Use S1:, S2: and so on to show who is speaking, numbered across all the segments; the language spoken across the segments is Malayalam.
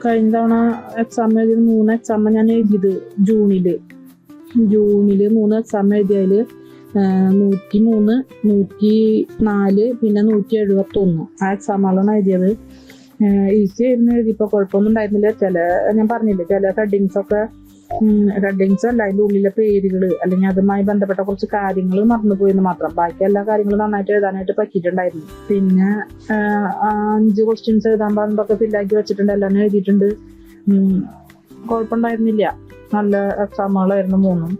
S1: കഴിഞ്ഞ തവണ എക്സാം എഴുതിയത് 3 എക്സാം ഞാൻ എഴുതിയത് ജൂണില് 3 എക്സാം എഴുതിയതില് 103, 104 പിന്നെ 171 ആ എക്സാമുകളാണ് എഴുതിയത്. ഈസി ആയിരുന്നു എഴുതിയപ്പോൾ കുഴപ്പമൊന്നും ഉണ്ടായിരുന്നില്ല. ഞാൻ പറഞ്ഞില്ലേ ചില ഹെഡിങ്സ് ഒക്കെ ഹെഡിങ്സ് അല്ല അതിൻ്റെ ഉള്ളിലെ പേരുകള് അല്ലെങ്കിൽ അതുമായി ബന്ധപ്പെട്ട കുറച്ച് കാര്യങ്ങൾ മറന്നുപോയെന്ന് മാത്രം. ബാക്കി എല്ലാ കാര്യങ്ങളും നന്നായിട്ട് എഴുതാനായിട്ട് പറ്റിയിട്ടുണ്ടായിരുന്നു. പിന്നെ 5 ക്വസ്റ്റ്യൻസ് എഴുതാൻ പറഞ്ഞതൊക്കെ ഫില്ലാക്കി വെച്ചിട്ടുണ്ട്, എല്ലാം എഴുതിയിട്ടുണ്ട്. കുഴപ്പമുണ്ടായിരുന്നില്ല. നല്ല എക്സാമുകളായിരുന്നു 3.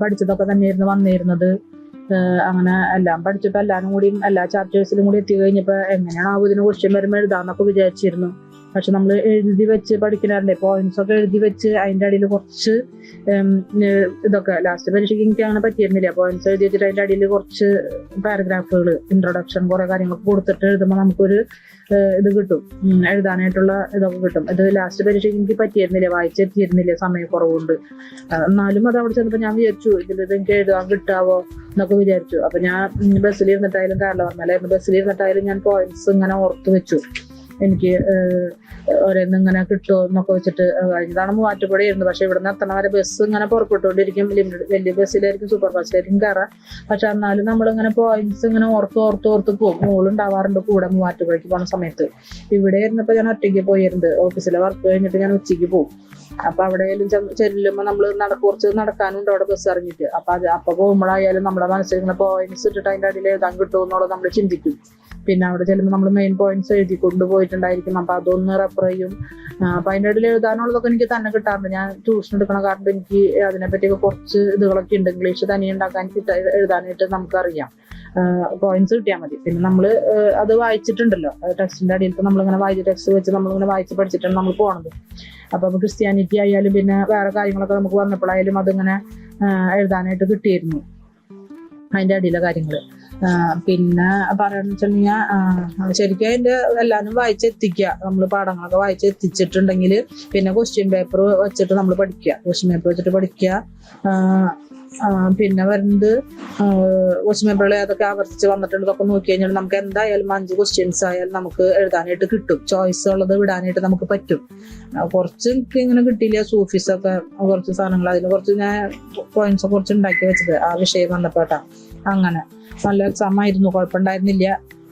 S1: പഠിച്ചതൊക്കെ തന്നെയായിരുന്നു വന്നിരുന്നത്. അങ്ങനെ എല്ലാം പഠിച്ചപ്പോൾ എല്ലാവരും കൂടി എല്ലാ ചാപ്റ്റേഴ്സിലും കൂടി എത്തി കഴിഞ്ഞപ്പോൾ എങ്ങനെയാണ് ഇതിന് ക്വസ്റ്റ്യൻ വരുമ്പോൾ എഴുതാന്നൊക്കെ വിചാരിച്ചിരുന്നു. പക്ഷെ നമ്മൾ എഴുതി വെച്ച് പഠിക്കണല്ലേ, പോയിന്റ്സ് ഒക്കെ എഴുതി വെച്ച് അതിൻ്റെ അടിയിൽ കുറച്ച് ഇതൊക്കെ ലാസ്റ്റ് പരീക്ഷയ്ക്ക് എനിക്ക് അങ്ങനെ പറ്റിയിരുന്നില്ല. പോയിന്റ്സ് എഴുതി വെച്ചിട്ട് അതിൻ്റെ അടിയിൽ കുറച്ച് പാരഗ്രാഫുകൾ ഇൻട്രൊഡക്ഷൻ കുറെ കാര്യങ്ങളൊക്കെ കൊടുത്തിട്ട് എഴുതുമ്പോൾ നമുക്കൊരു ഇത് കിട്ടും, എഴുതാനായിട്ടുള്ള ഇതൊക്കെ കിട്ടും. ഇത് ലാസ്റ്റ് പരീക്ഷയ്ക്ക് എനിക്ക് പറ്റിയിരുന്നില്ല, വായിച്ചെത്തിയിരുന്നില്ല സമയക്കുറവുണ്ട്. എന്നാലും അത് അവിടെ ചെന്നപ്പോൾ ഞാൻ വിചാരിച്ചു ഇത് എനിക്ക് എഴുതാൻ കിട്ടാവോ എന്നൊക്കെ വിചാരിച്ചു. അപ്പൊ ഞാൻ ബസ്സിലിരുന്നിട്ടായാലും കാരളവർമ്മലായിരുന്നു, ബസ്സിലിരുന്നിട്ടായാലും ഞാൻ പോയിന്റ്സ് ഇങ്ങനെ ഓർത്ത് വെച്ചു. എനിക്ക് ഓരോന്ന് ഇങ്ങനെ കിട്ടുമോ എന്നൊക്കെ വെച്ചിട്ട് കഴിഞ്ഞതാണ് മൂവാറ്റുപുഴയായിരുന്നു. പക്ഷെ ഇവിടുന്ന് എത്തണ വരെ ബസ് ഇങ്ങനെ പുറപ്പെട്ടുകൊണ്ടിരിക്കും. വലിയ ബസ്സിലായിരിക്കും, സൂപ്പർ ഫാസ്റ്റിലായിരിക്കും കയറാം. പക്ഷെ എന്നാലും നമ്മളിങ്ങനെ പോയിന്റ്സ് ഇങ്ങനെ ഓർത്ത് പോകും. മോളുണ്ടാവാറുണ്ട് കൂടെ മൂവാറ്റുപുഴയ്ക്ക് പോകുന്ന സമയത്ത്. ഇവിടെ ആയിരുന്നപ്പോൾ ഞാൻ ഒറ്റയ്ക്ക് പോയിരുന്നത്. ഓഫീസിലെ വർക്ക് കഴിഞ്ഞിട്ട് ഞാൻ ഉച്ചയ്ക്ക് പോകും. അപ്പൊ അവിടെയാലും ചെല്ലുമ്പോൾ നമ്മൾ കുറച്ച് നടക്കാനുണ്ട് അവിടെ ബസ് ഇറങ്ങിയിട്ട്. അപ്പൊ പോകുമ്പോഴായാലും നമ്മുടെ മനസ്സിൽ ഇങ്ങനെ പോയിന്റ്സ് ഇട്ടിട്ട് അതിന്റെ അടിയിൽ എഴുതാൻ കിട്ടുമോ എന്നുള്ളത് നമ്മൾ ചിന്തിക്കും. പിന്നെ അവിടെ ചെല്ലുമ്പോൾ നമ്മൾ മെയിൻ പോയിന്റ്സ് എഴുതി കൊണ്ടുപോയിട്ടുണ്ടായിരിക്കും. അപ്പൊ അതൊന്ന് റെഫർ ചെയ്യും. അപ്പൊ അതിന്റെ ഇടയിൽ എഴുതാനുള്ളതൊക്കെ എനിക്ക് തന്നെ കിട്ടാറുണ്ട്. ഞാൻ ട്യൂഷൻ എടുക്കണ കാരണം എനിക്ക് അതിനെപ്പറ്റിയൊക്കെ കുറച്ച് ഇതുകളൊക്കെ ഉണ്ട്. ഇംഗ്ലീഷ് തനിയെ ഉണ്ടാക്കാൻ എഴുതാനായിട്ട് നമുക്കറിയാം. പോയിന്റ്സ് കിട്ടിയാൽ മതി. പിന്നെ നമ്മൾ അത് വായിച്ചിട്ടുണ്ടല്ലോ, ടെക്സ്റ്റിന്റെ അടിയിൽ നമ്മളിങ്ങനെ ടെക്സ്റ്റ് വെച്ച് നമ്മളിങ്ങനെ വായിച്ച് പഠിച്ചിട്ടാണ് നമ്മൾ പോണത്. അപ്പൊ ക്രിസ്ത്യാനിറ്റി ആയാലും പിന്നെ വേറെ കാര്യങ്ങളൊക്കെ നമുക്ക് വന്നപ്പോഴായാലും അതിങ്ങനെ എഴുതാനായിട്ട് കിട്ടിയിരുന്നു അതിന്റെ അടിയിലെ കാര്യങ്ങള്. പിന്നെ പറയാന്ന് വെച്ചിട്ടുണ്ടെങ്കിൽ ശരിക്കും അതിന്റെ എല്ലാവരും വായിച്ചെത്തിക്കുക. നമ്മൾ പാഠങ്ങളൊക്കെ വായിച്ചെത്തിച്ചിട്ടുണ്ടെങ്കിൽ പിന്നെ ക്വസ്റ്റ്യൻ പേപ്പർ വെച്ചിട്ട് നമ്മൾ പഠിക്കുക. ക്വസ്റ്റ്യൻ പേപ്പർ വെച്ചിട്ട് പഠിക്കുക. പിന്നെ വരുന്നത് ക്വസ്റ്റ്യൻ പേപ്പറുകൾ ഏതൊക്കെ ആവർത്തിച്ച് വന്നിട്ടുള്ളതൊക്കെ നോക്കി കഴിഞ്ഞാൽ നമുക്ക് എന്തായാലും 5 ക്വസ്റ്റ്യൻസ് ആയാലും നമുക്ക് എഴുതാനായിട്ട് കിട്ടും. ചോയ്സ് ഉള്ളത് വിടാനായിട്ട് നമുക്ക് പറ്റും. കുറച്ച് എനിക്ക് ഇങ്ങനെ കിട്ടിയില്ല. സൂഫീസൊക്കെ കുറച്ച് സാധനങ്ങൾ അതിന് കുറച്ച് ഞാൻ പോയിന്റ്സ് കുറച്ച് ഉണ്ടാക്കി വെച്ചത് ആ വിഷയം വന്നപ്പോട്ടാ. അങ്ങനെ നല്ല എക്സാം ആയിരുന്നു, കുഴപ്പമുണ്ടായിരുന്നില്ല.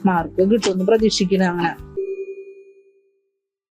S1: മാർക്ക് കിട്ടുമെന്ന് പ്രതീക്ഷിക്കുന്നത് അങ്ങനെ.